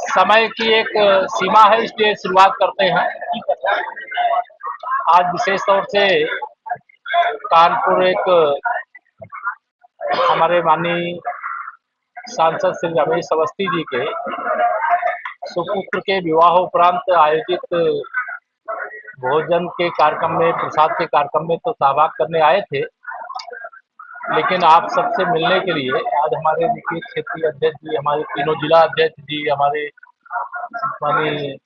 समय की एक सीमा है, इसलिए शुरुआत करते हैं। आज विशेष तौर से कानपुर एक हमारे माननीय सांसद श्री रमेश अवस्थी जी के सुपुत्र के विवाह उपरांत आयोजित भोजन के कार्यक्रम में, प्रसाद के कार्यक्रम में तो सहभाग करने आए थे, लेकिन आप सबसे मिलने के लिए आज हमारे देखिए क्षेत्रीय अध्यक्ष जी, हमारे तीनों जिला अध्यक्ष जी, हमारे माननीय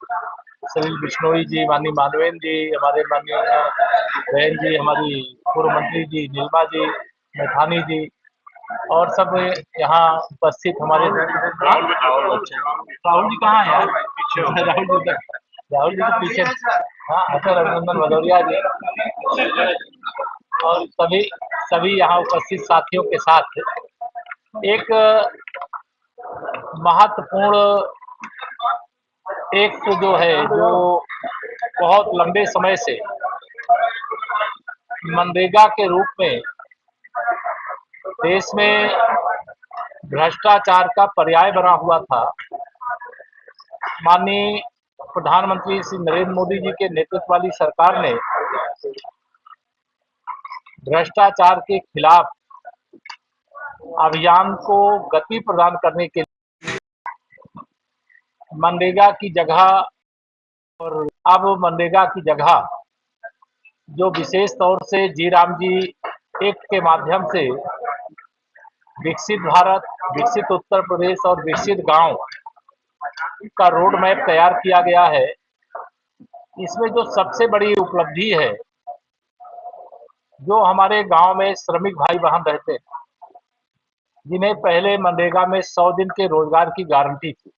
सलील बिश्नोई जी, माननीय मानवेंद्र जी, हमारे माननीय बहन जी, हमारी पूर्व मंत्री जी नीलमा जी, मैथानी जी और सब यहाँ उपस्थित हमारे राहुल जी कहाँ है यार? राहुल जी के पीछे। हाँ, अच्छा, रघुनंदन भदौरिया जी और सभी सभी यहाँ उपस्थित साथियों के साथ एक महत्वपूर्ण एक तो जो है, जो बहुत लंबे समय से मनरेगा के रूप में देश में भ्रष्टाचार का पर्याय बना हुआ था, माननीय प्रधानमंत्री श्री नरेंद्र मोदी जी के नेतृत्व वाली सरकार ने भ्रष्टाचार के खिलाफ अभियान को गति प्रदान करने के लिए मनरेगा की जगह और अब मनरेगा की जगह जो विशेष तौर से जी राम जी एक्ट के माध्यम से विकसित भारत, विकसित उत्तर प्रदेश और विकसित गांव का रोड मैप तैयार किया गया है। इसमें जो सबसे बड़ी उपलब्धि है, जो हमारे गांव में श्रमिक भाई बहन रहते हैं, जिन्हें पहले मनरेगा में 100 दिन के रोजगार की गारंटी थी,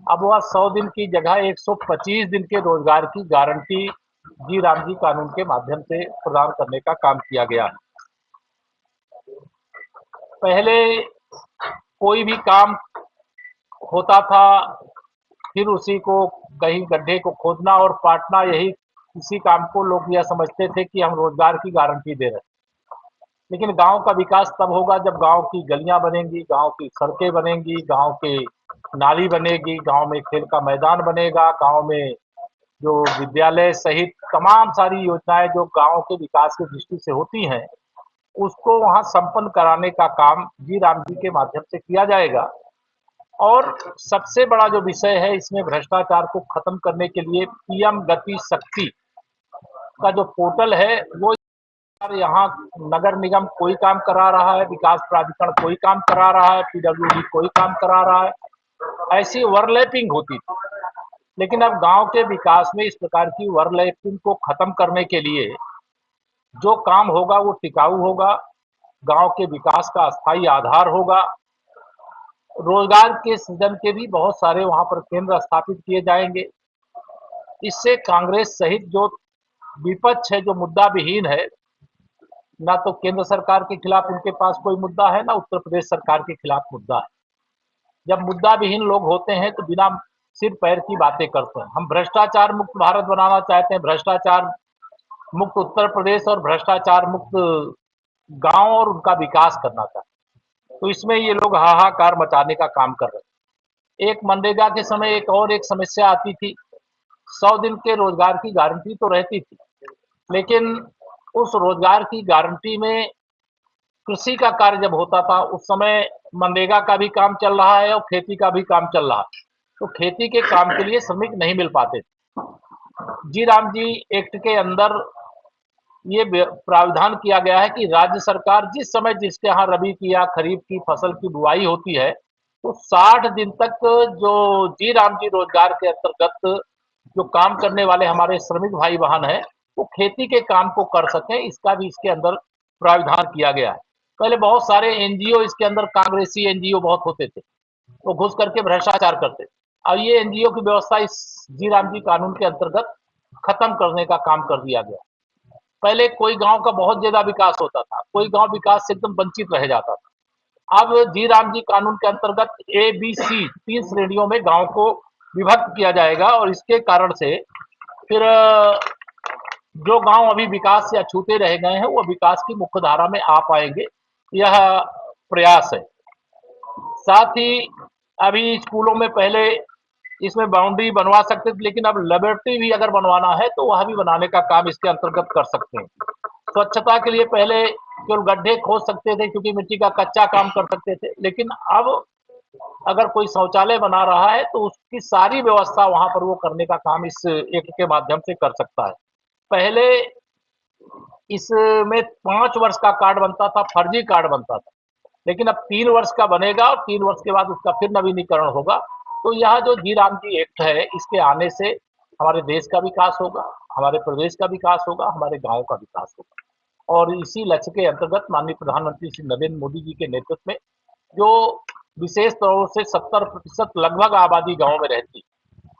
अब वह 100 दिन की जगह 125 दिन के रोजगार की गारंटी जी राम जी कानून के माध्यम से प्रदान करने का काम किया गया है। पहले कोई भी काम होता था, फिर उसी को कहीं गड्ढे को खोदना और पाटना, यही इसी काम को लोग यह समझते थे कि हम रोजगार की गारंटी दे रहे हैं। लेकिन गांव का विकास तब होगा जब गांव की गलियां बनेंगी, गांव की सड़कें बनेंगी, गांव के नाली बनेगी, गांव में खेल का मैदान बनेगा, गांव में जो विद्यालय सहित तमाम सारी योजनाएं जो गांव के विकास की दृष्टि से होती हैं, उसको वहां संपन्न कराने का काम जी राम जी के माध्यम से किया जाएगा। और सबसे बड़ा जो विषय है इसमें भ्रष्टाचार को खत्म करने के लिए पीएम गति शक्ति का जो पोर्टल है, वो यहाँ नगर निगम कोई काम करा रहा है, विकास प्राधिकरण कोई काम करा रहा है, पीडब्ल्यूडी कोई काम करा रहा है, ऐसी ओवरलैपिंग होती थी। लेकिन अब गांव के विकास में इस प्रकार की ओवरलैपिंग को खत्म करने के लिए जो काम होगा वो टिकाऊ होगा, गांव के विकास का अस्थायी आधार होगा, रोजगार के सृजन के भी बहुत सारे वहां पर केंद्र स्थापित किए जाएंगे। इससे कांग्रेस सहित जो विपक्ष है, जो मुद्दा विहीन है, ना तो केंद्र सरकार के खिलाफ उनके पास कोई मुद्दा है, ना उत्तर प्रदेश सरकार के खिलाफ मुद्दा है। जब मुद्दा विहीन लोग होते हैं तो बिना सिर पैर की बातें करते हैं। हम भ्रष्टाचार मुक्त भारत बनाना चाहते हैं, भ्रष्टाचार मुक्त उत्तर प्रदेश और भ्रष्टाचार मुक्त गांव और उनका विकास करना चाहते हैं। तो इसमें ये लोग हाहाकार मचाने का काम कर रहे हैं। एक मनरेगा के समय एक समस्या आती थी, 100 दिन के रोजगार की गारंटी तो रहती थी, लेकिन उस रोजगार की गारंटी में कृषि का कार्य जब होता था, उस समय मनरेगा का भी काम चल रहा है और खेती का भी काम चल रहा है, तो खेती के काम के लिए श्रमिक नहीं मिल पाते थे। जी राम जी एक्ट के अंदर ये प्रावधान किया गया है कि राज्य सरकार जिस समय जिसके यहाँ रबी की या खरीफ की फसल की बुआई होती है, तो 60 दिन तक जो जी राम जी रोजगार के अंतर्गत जो काम करने वाले हमारे श्रमिक भाई बहन हैं, वो खेती के काम को कर सकें, इसका भी इसके अंदर प्रावधान किया गया है। पहले बहुत सारे एनजीओ इसके अंदर, कांग्रेसी एनजीओ बहुत होते थे, वो घुस करके भ्रष्टाचार करते थे। अब ये एनजीओ की व्यवस्था इस जी राम जी कानून के अंतर्गत खत्म करने का काम कर दिया गया। पहले कोई गांव का बहुत ज्यादा विकास होता था, कोई गांव विकास से एकदम वंचित रह जाता था। अब जी राम जी कानून के अंतर्गत ए बी सी 3 श्रेणियों में गांव को विभक्त किया जाएगा और इसके कारण से फिर जो गांव अभी विकास से अछूते रह गए हैं वो विकास की मुख्य धारा में आ पाएंगे, यह प्रयास है। साथ ही अभी स्कूलों में पहले इसमें बाउंड्री बनवा सकते थे, लेकिन अब लेबोरेटरी भी अगर बनवाना है तो वह भी बनाने का काम इसके अंतर्गत कर सकते हैं। स्वच्छता के लिए पहले केवल गड्ढे खोद सकते थे क्योंकि मिट्टी का कच्चा काम कर सकते थे, लेकिन अब अगर कोई शौचालय बना रहा है तो उसकी सारी व्यवस्था वहां पर वो करने का काम इस एक्ट के माध्यम से कर सकता है। पहले इसमें 5 वर्ष का कार्ड बनता था, फर्जी कार्ड बनता था, लेकिन अब 3 वर्ष का बनेगा और 3 वर्ष के बाद उसका फिर नवीनीकरण होगा। तो यह जो जी राम जी एक्ट है, इसके आने से हमारे देश का विकास होगा, हमारे प्रदेश का विकास होगा, हमारे गांव का विकास होगा। और इसी लक्ष्य के अंतर्गत माननीय प्रधानमंत्री श्री नरेंद्र मोदी जी के नेतृत्व में जो विशेष तौर से 70% लगभग आबादी गांव में रहती,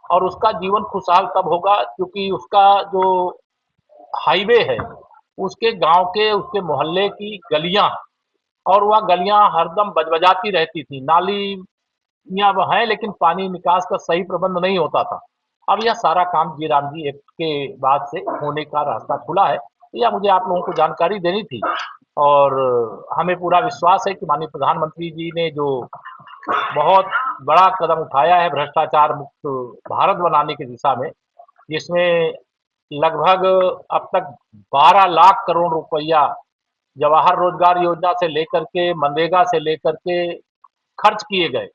और उसका जीवन खुशहाल तब होगा क्योंकि उसका जो हाईवे है, उसके गांव के, उसके मोहल्ले की गलियां, और वह गलियां हरदम बजबजाती रहती थी। नालियां हैं लेकिन पानी निकास का सही प्रबंध नहीं होता था। अब यह सारा काम जी राम जी एक्ट के बाद से होने का रास्ता खुला है। तो यह मुझे आप लोगों को जानकारी देनी थी, और हमें पूरा विश्वास है कि माननीय प्रधानमंत्री जी ने जो बहुत बड़ा कदम उठाया है भ्रष्टाचार मुक्त भारत बनाने की दिशा में, जिसमें लगभग अब तक 12 लाख करोड़ रुपया जवाहर रोजगार योजना से लेकर के, मनरेगा से लेकर के खर्च किए गए,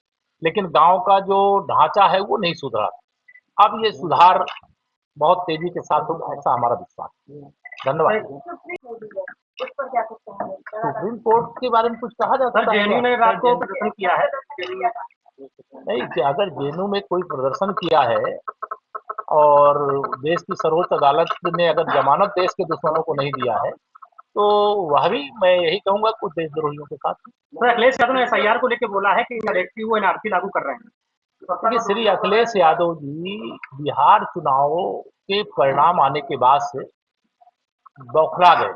लेकिन गांव का जो ढांचा है वो नहीं सुधरा। अब ये सुधार बहुत तेजी के साथ होगा, ऐसा हमारा विश्वास है। धन्यवाद। सुप्रीम कोर्ट के बारे में कुछ कहा जा सकता है? जेएनयू ने रात को प्रदर्शन किया है। नहीं, कि अगर जेएनयू में कोई प्रदर्शन किया है और देश की सर्वोच्च अदालत ने अगर जमानत देश के दुश्मनों को नहीं दिया है, तो वह भी मैं यही कहूंगा कुछ देशद्रोहियों के साथ। तो अखिलेश यादव ने एसआईआर को लेकर बोला है कि डायरेक्टली वो एनआरसी लागू कर रहे हैं। देखिए, श्री अखिलेश यादव जी बिहार चुनावों के परिणाम आने के बाद से बौखला गए।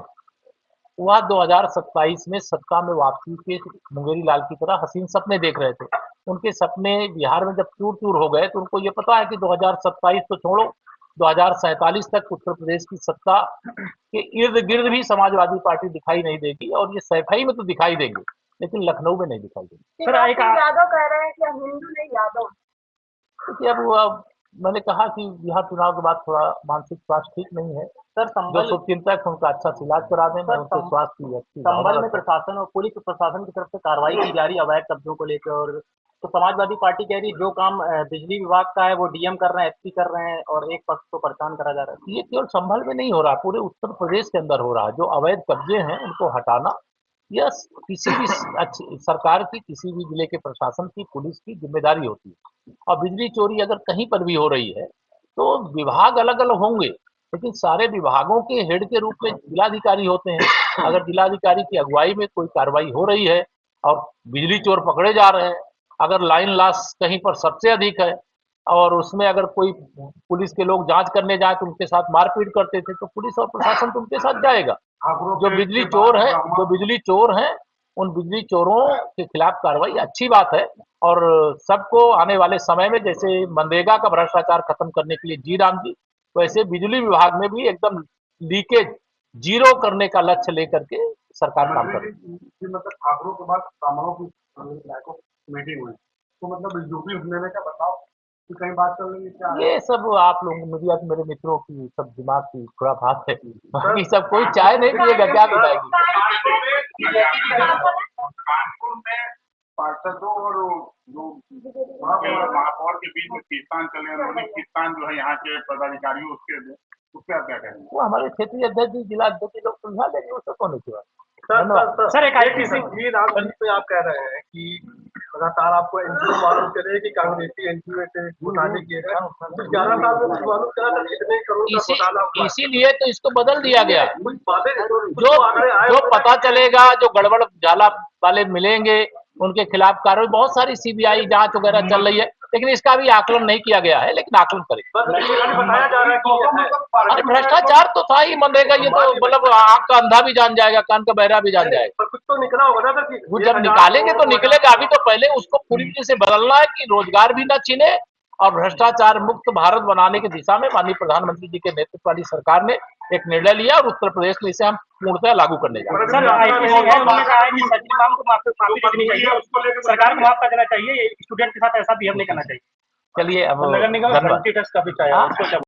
वह 2027 में सत्ता में वापसी के मुंगेरी लाल की तरह हसीन सपने देख रहे थे। उनके सपने बिहार में जब चूर चूर हो गए तो उनको ये पता है कि 2027 तो छोड़ो, 2047 तक उत्तर प्रदेश की सत्ता के इर्द गिर्द भी समाजवादी पार्टी दिखाई नहीं देगी, और ये सैफई में तो दिखाई देंगे लेकिन लखनऊ में नहीं दिखाई देगी। सर यादव कह रहे हैं कि हम हिंदू नहीं यादव। देखिए, अब मैंने कहा कि बिहार चुनाव के बाद थोड़ा मानसिक स्वास्थ्य ठीक नहीं है। सर जो शुभचिंतक है उनका अच्छा इलाज करा दें, मैं उनके स्वास्थ्य की अच्छी संभल में प्रशासन और पुलिस प्रशासन की तरफ से कार्रवाई की जा रही है अवैध कब्जों को लेकर, और तो समाजवादी पार्टी कह रही है जो काम बिजली विभाग का है वो डीएम कर रहे हैं, एसपी कर रहे हैं, और एक पक्ष को परेशान करा जा रहा है। ये केवल संभल में नहीं हो रहा, पूरे उत्तर प्रदेश के अंदर हो रहा है। जो अवैध कब्जे हैं उनको हटाना यह किसी भी अच्छी सरकार की, किसी भी जिले के प्रशासन की, पुलिस की जिम्मेदारी होती है। और बिजली चोरी अगर कहीं पर भी हो रही है तो विभाग अलग अलग होंगे, लेकिन सारे विभागों के हेड के रूप में जिलाधिकारी होते हैं। अगर जिलाधिकारी की अगुवाई में कोई कार्रवाई हो रही है और बिजली चोर पकड़े जा रहे हैं, अगर लाइन लॉस कहीं पर सबसे अधिक है और उसमें अगर कोई पुलिस के लोग जांच करने जाए तो उनके साथ मारपीट करते थे, तो पुलिस और प्रशासन तो उनके साथ जाएगा। जो बिजली चोर हैं उन बिजली चोरों के खिलाफ कार्रवाई अच्छी बात है, और सबको आने वाले समय में जैसे मनरेगा का भ्रष्टाचार खत्म करने के लिए जी राम जी, वैसे बिजली विभाग में भी एकदम लीकेज जीरो करने का लक्ष्य लेकर के सरकार काम कर रही है। मतलब ठाकुरों के बाद ब्राह्मणों की मीटिंग हुई, तो मतलब यूपी में क्या बताओ कि कहीं बात चल रही है क्या? ये सब आप लोग मीडिया के मेरे मित्रों की सब दिमाग की खुराफात है, बाकी सब कोई चाय नहीं पिएगा क्या बताएगी। कानपुर में पार्षदों और जो महापौर के बीच में किसान चले, उन्होंने किसान जो है यहाँ के पदाधिकारियों उसके क्या कहेंगे? वो हमारे क्षेत्रीय अध्यक्ष जी, जिला अध्यक्ष लोग सुलझा लेंगे, उससे कौन है। सर एक आईटीसी जी राजनीति पे आप कह रहे हैं कि लगातार आपको एनजीओ मालूम चले कि कांग्रेसी एनजीओ से घोटाले किए गए, 11 साल में कुछ मालूम चला था कितने करोड़ का घोटाला हुआ। इसीलिए तो इसको बदल दिया गया। जो पता चलेगा, जो गड़बड़ झाला वाले मिलेंगे उनके खिलाफ कार्रवाई, बहुत सारी सीबीआई जांच वगैरह चल रही है, लेकिन इसका भी आकलन नहीं किया गया है, लेकिन आकलन करें। बताया जा रहा है कि अरे भ्रष्टाचार तो था ही मनरेगा, ये तो मतलब आंख का अंधा भी जान जाएगा, कान का बहरा भी जान जाएगा। कुछ तो निकला होगा ना सर, वो जब निकालेंगे तो निकलेगा, अभी तो पहले उसको पूरी तरह से बदलना है कि रोजगार भी ना छीने और भ्रष्टाचार मुक्त भारत बनाने की दिशा में माननीय प्रधानमंत्री जी के नेतृत्व वाली सरकार ने एक निर्णय लिया और उत्तर प्रदेश में इसे हम पूर्णतः लागू करने जा रहे हैं। सर, आईपीसी है, उन्होंने कहा है कि सचिन माम को माफी देनी चाहिए, सरकार को माफ कर देना चाहिए, स्टूडेंट के साथ ऐसा बिहेव नहीं करना चाहिए। चलिए अब नगर निगम धन्यवाद। घंटी टेस्ट का भी चाहे, उसको क्या